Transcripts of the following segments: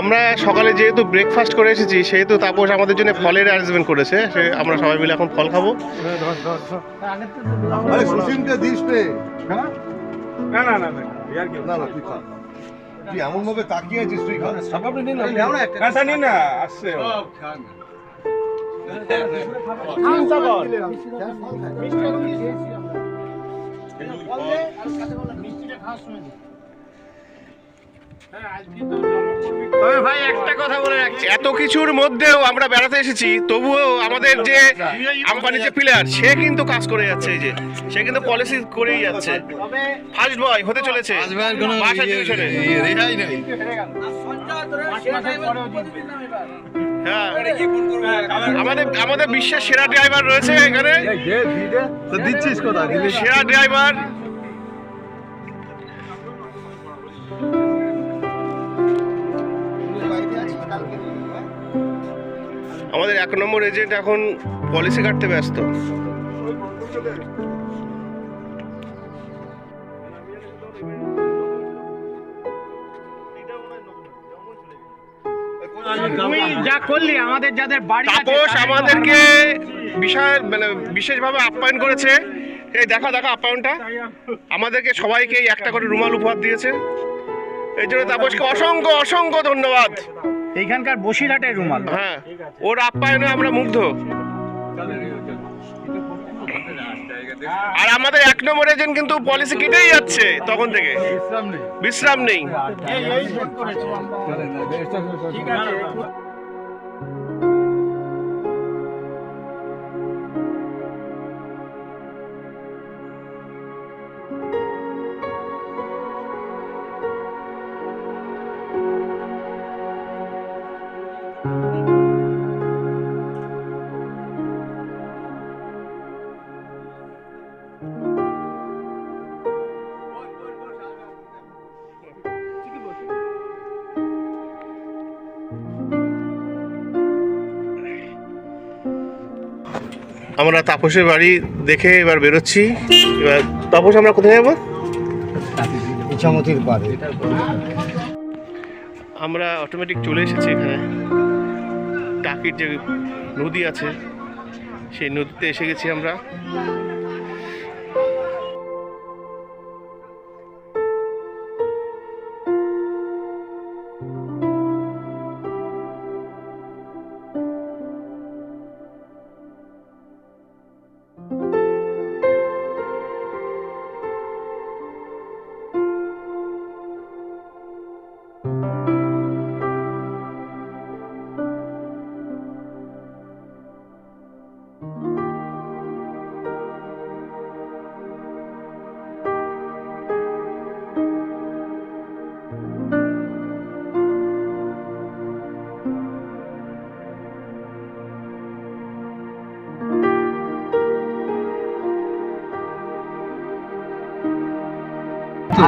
আমরা সকালে যেহেতু ব্রেকফাস্ট করে এসেছি সেহেতু তাপস আমাদের জন্য ফলের অ্যারেঞ্জমেন্ট করেছে, সে আমরা সবাই মিলে এখন ফল খাবো। আরে সুশীলকে দিস রে। না না না না না না তুই খা। তুই এমন ভাবে তাকিয়ে আছিস, তুই খা। আপনি নিন না একটা নিন না আসছে তবে ভাই একটা কথা বলে রাখছি, এত কিছুর মধ্যেও আমরা বেড়াতে এসেছি, তবুও আমাদের যে কোম্পানির যে প্লেয়ার সে কিন্তু কাজ করে যাচ্ছে, এই যে সে কিন্তু পলিসি করেই যাচ্ছে, ফার্স্ট বয় হতে চলেছে বাসা ডিভিশনে। হ্যাঁ, আমাদের বিশ্বের সেরা ড্রাইভার রয়েছে এখানে, তো দিচ্ছিস কোথায়? সেরা ড্রাইভার। আমাদের 1 নম্বর এজেন্ট এখন পলিসি কাটতে ব্যস্ত। তুমি যা করলি আমাদের যাদের বাড়ি আছে তাপস আমাদেরকে বিশেষভাবে আপ্যায়ন করেছে। এই দেখা আপ্যায়নটা, আমাদেরকে সবাইকে একটা করে রুমাল উপহার দিয়েছে, এই জন্য তাপসকে অসংখ্য অসংখ্য ধন্যবাদ। এইখানকার বসিরহাটের রুমাল। হ্যাঁ, ওর আপ্যায়নে আমরা মুগ্ধ। আর আমাদের 1 নম্বর এজেন্ট কিন্তু পলিসি কেটেই যাচ্ছে তখন থেকে, বিশ্রাম নেই। ঠিক আছে। আমরা তাপসের বাড়ি দেখে এবার বেরোচ্ছি। এবার তাপস আমরা কোথায় যাবো? ইছামতির পারে। আমরা অটোমেটিক চলে এসেছি এখানে, টাকির যে নদী আছে সেই নদীতে এসে গেছি আমরা।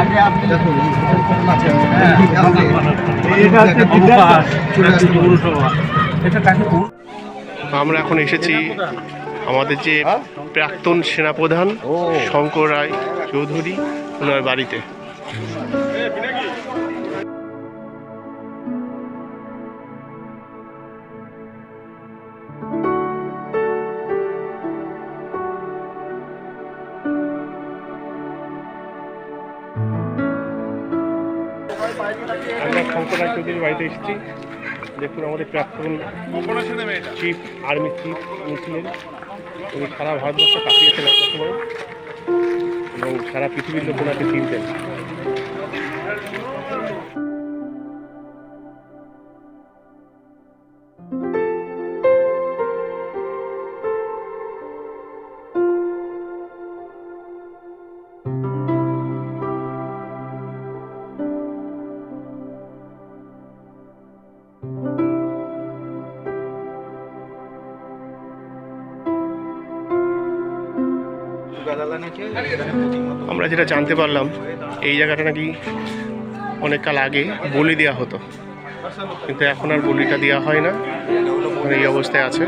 আগে আপনি দেখুন এটা হচ্ছে পৌরসভা, এটা কাকে আমরা এখন এসেছি আমাদের যে প্রাক্তন সেনাপ্রধান শঙ্কর রায় চৌধুরী ওনার বাড়িতে। আমরা শঙ্কর রায় চৌধুরীর বাড়িতে এসেছি। দেখুন আমাদের প্রাক্তন চিফ, আর্মি চিফ উনি ছিলেন, উনি সারা ভারতবর্ষ কাটিয়েছেন একটা সময় এবং সারা পৃথিবীর লোক ওনাকে চিনতেন। আমরা যেটা জানতে পারলাম এই জায়গাটা নাকি অনেক কাল আগে বলি দেওয়া হতো, কিন্তু এখন আর বলিটা দেওয়া হয় না, এই অবস্থায় আছে।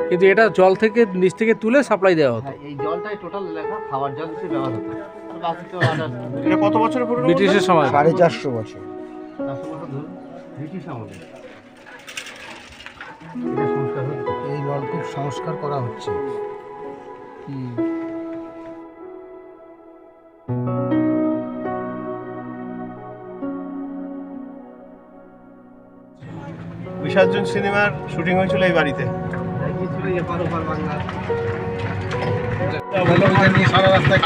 কিন্তু এটা জল থেকে নিচ থেকে তুলে সাপ্লাই দেওয়া হতো। এই জলটাই টোটাল লেখা খাওয়ার জল হিসেবে ব্যবহার হতো। আর বাকি তো এটা কত বছরের পুরনো? ব্রিটিশের সময়। 450 বছর। 400 বছর ধরে ব্রিটিশ আমলে এটা সংস্কার হচ্ছে। এই নলকূপ সংস্কার করা হচ্ছে। বিসর্জন সিনেমার শুটিং হয়েছিল এই বাড়িতে।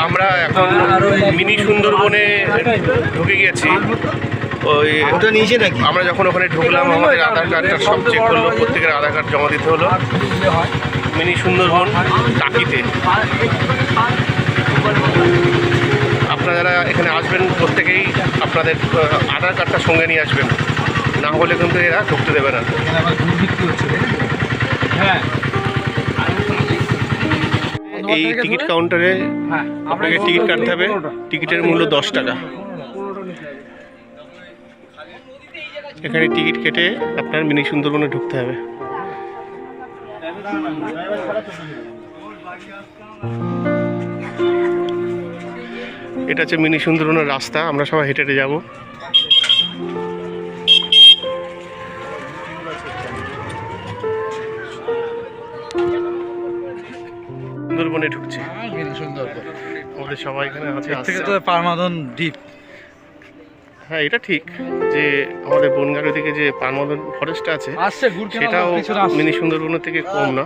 আমরা এখন মিনি সুন্দরবনে ঢুকে গেছি। ওই ওটা নিচে নাকি? আমরা যখন ওখানে ঢুকলাম আমাদের আধার কার্ডটা সব চেক করলো, প্রত্যেকের আধার কার্ড জমা দিতে হলো। মিনি সুন্দরবন টাকিতে। আপনারা যারা এখানে আসবেন প্রত্যেকেই আপনাদের আধার কার্ডটা সঙ্গে নিয়ে আসবেন, না হলে কিন্তু এরা ঢুকতে দেবে না। এই টিকিট কাউন্টারে আপনাকে টিকিট কাটতে হবে। টিকিটের মূল্য 10 টাকা। এখানে টিকিট কেটে আপনার মিনি সুন্দরবনে ঢুকতে হবে। এটা হচ্ছে মিনি সুন্দরবনের রাস্তা, আমরা সবাই হেঁটে হেঁটে যাবো। সুন্দরবনে ঢুকছে। আমাদের সবাই এখানে আছে। পারমাদন দ্বীপ। হ্যাঁ, এটা ঠিক যে আমাদের বনগাঁর দিকে যে পারমাদন ফরেস্ট আছে সেটাও মিনি সুন্দরবনের থেকে কম না।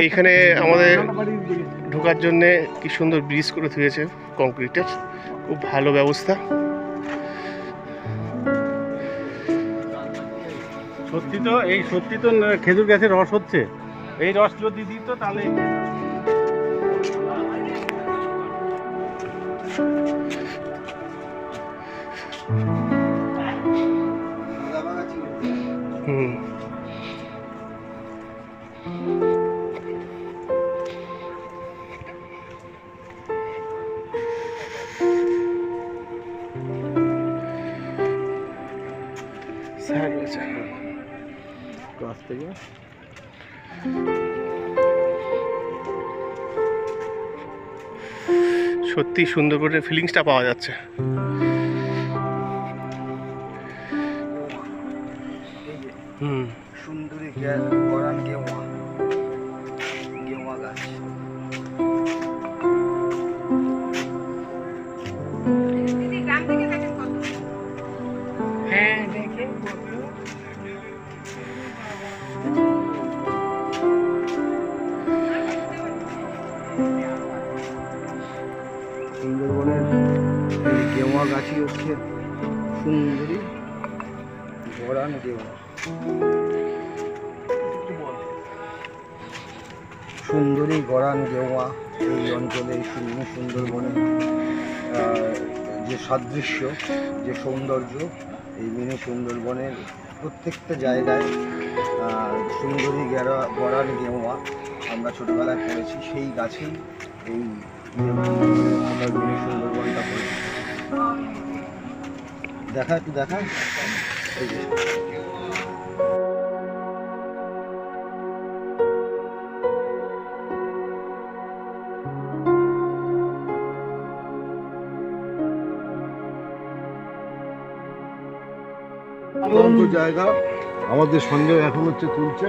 এইখানে আমাদের ঢোকার জন্য কি সুন্দর ব্রিজ করে তুলেছে কংক্রিটের, খুব ভালো ব্যবস্থা। সত্যি তো খেজুর গাছের রস হচ্ছে। এই রস যদি দিত তাহলে হুম, গাছ থেকে সত্যি সুন্দরবনের ফিলিংসটা পাওয়া যাচ্ছে। হুম, সুন্দরী গরান গেওয়া গাছ। সুন্দরবনের এই গেওয়া গাছই হচ্ছে সুন্দরী গরান গেওয়া। সুন্দরী গরান গেওয়া এই অঞ্চলে এই সুন্দরবনে যে সাদৃশ্য, যে সৌন্দর্য, এই মিনি সুন্দরবনের প্রত্যেকটা জায়গায় সুন্দরী গরান গেওয়া আমরা ছোটোবেলায় পড়েছি। সেই গাছেই এই আমরা মিনি সুন্দরবনটা পড়েছি। একটু দেখা এই যে জায়গা আমাদের সঙ্গে এখন হচ্ছে তুলছে।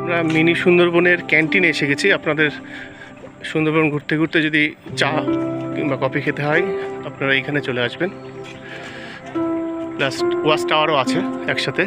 আমরা মিনি সুন্দরবনের ক্যান্টিনে এসে গেছি। আপনাদের সুন্দরবন ঘুরতে ঘুরতে যদি চা কিংবা কফি খেতে হয় আপনারা এইখানে চলে আসবেন। প্লাস ওয়াচ টাওয়ারও আছে একসাথে।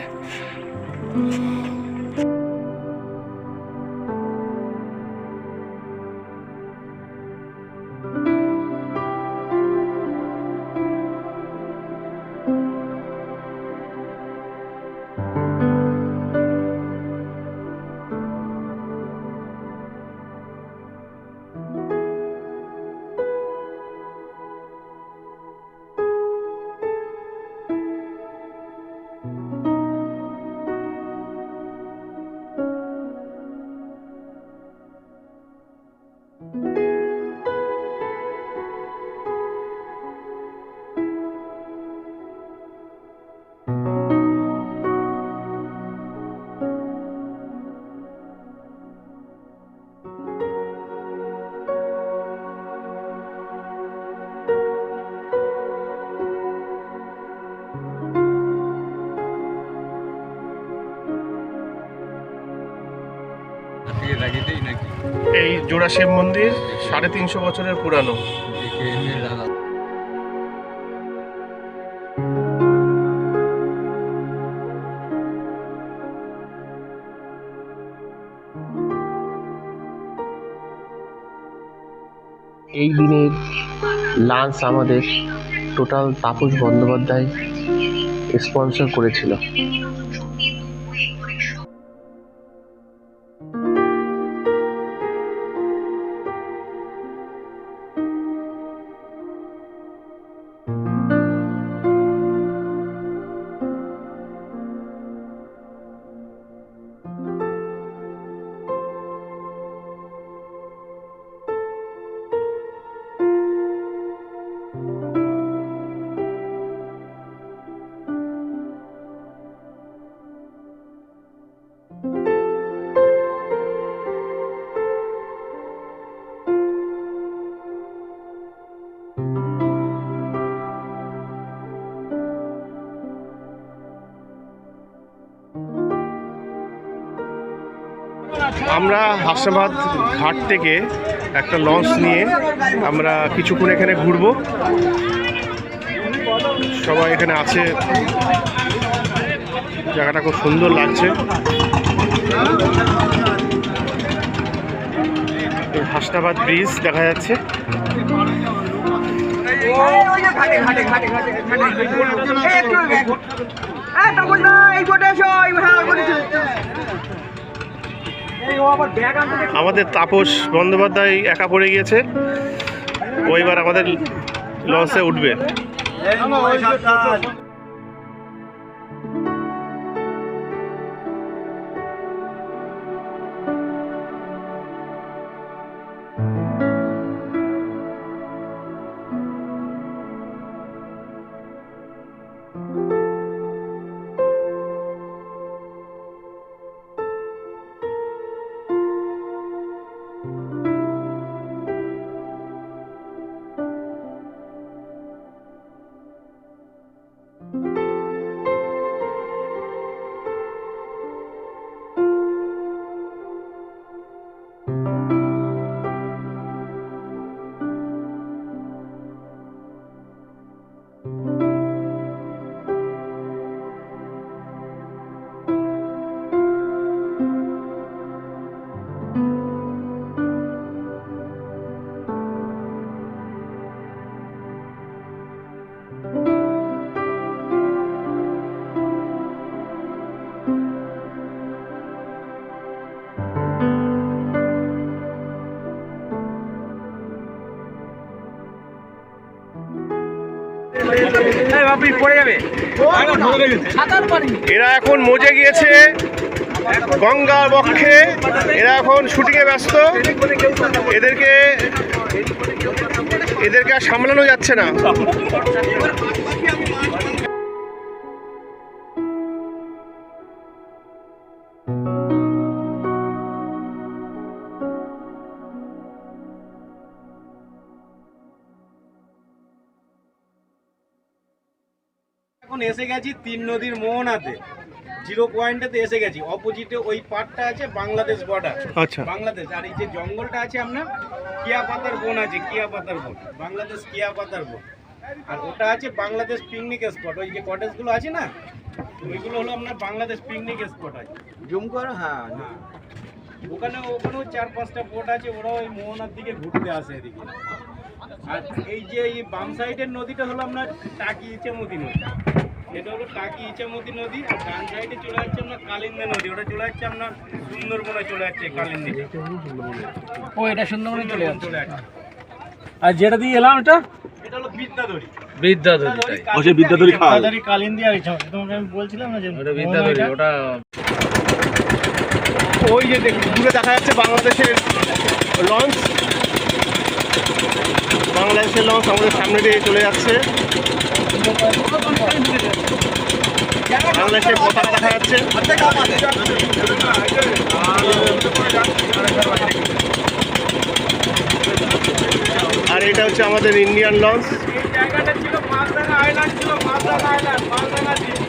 লাগিয়েই নাকি এই জোড়া শিব মন্দির 350 বছরের পুরানো। এই দিনের লাঞ্চ আমাদের টোটাল তাপস বন্দ্যোপাধ্যায় স্পন্সর করেছিল। আমরা হাসনাবাদ ঘাট থেকে একটা লঞ্চ নিয়ে আমরা কিছুক্ষণ এখানে ঘুরবো। সবাই এখানে আছে, জায়গাটা খুব সুন্দর লাগছে। হাসনাবাদ ব্রিজ দেখা যাচ্ছে। আমাদের তাপস বন্দ্যোপাধ্যায় একা পড়ে গিয়েছে, ও এবার আমাদের লঞ্চে উঠবে। এরা এখন মজে গিয়েছে গঙ্গার বক্ষে, এরা এখন শুটিংয়ে ব্যস্ত। এদেরকে আর সামলানো যাচ্ছে না। এখন এসে গেছি 3 নদীর মোহনাতে, জিরো পয়েন্টেতে এসে গেছি। অপোজিটে ওই পার্টটা আছে বাংলাদেশ বর্ডার, আচ্ছা বাংলাদেশ। আর এই যে জঙ্গলটা আছে আপনার কিয়া পাতার বন আছে, কিয়া পাতার বন, বাংলাদেশ কিয়া পাতার বন। আর ওটা আছে বাংলাদেশ পিকনিক স্পট, ওই যে কটেজগুলো আছে না, ওইগুলো হলো আপনার বাংলাদেশ পিকনিক স্পট আছে। জুম করো, হ্যাঁ হ্যাঁ। ওখানেও 4-5টা বোট আছে, ওরা ওই মোহনার দিকে ঘুরতে আসে এদিকে। আর এই যে এই বাম সাইডের নদীটা হলো আপনার টাকি ইচামতি নদী, এটা হলো টাকি ইচামতি নদী। আর ডান সাইডে চলে যাচ্ছে আপনার কালিন্দী নদী, ওটা চলে যাচ্ছে আপনার সুন্দরবনে চলে যাচ্ছে কালিন্দী। ও এটা সুন্দরবনে চলে যাচ্ছে। চলে যাচ্ছে। আর যেটা দিয়ে এলাম এটা এটা হলো বিদ্যাধরী। বিদ্যাধরী, তাই বিদ্যাধরী খাল। বিদ্যাধরী কালিন্দী আর ইচামতি, তোমাকে আমি বলছিলাম না যে ওটা বিদ্যাধরী, ওটা ওই যে দূরে দেখা যাচ্ছে বাংলাদেশের লঞ্চ, বাংলাদেশের লঞ্চ আমাদের সামনে দিয়ে চলে যাচ্ছে। বাংলাদেশের পতাকা দেখা যাচ্ছে। আর এটা হচ্ছে আমাদের ইন্ডিয়ান লঞ্চ। এই জায়গাটা ছিল মালদাঙ্গা আইল্যান্ড, ছিল মালদাঙ্গা আইল্যান্ড, মালদাঙ্গা দ্বীপ।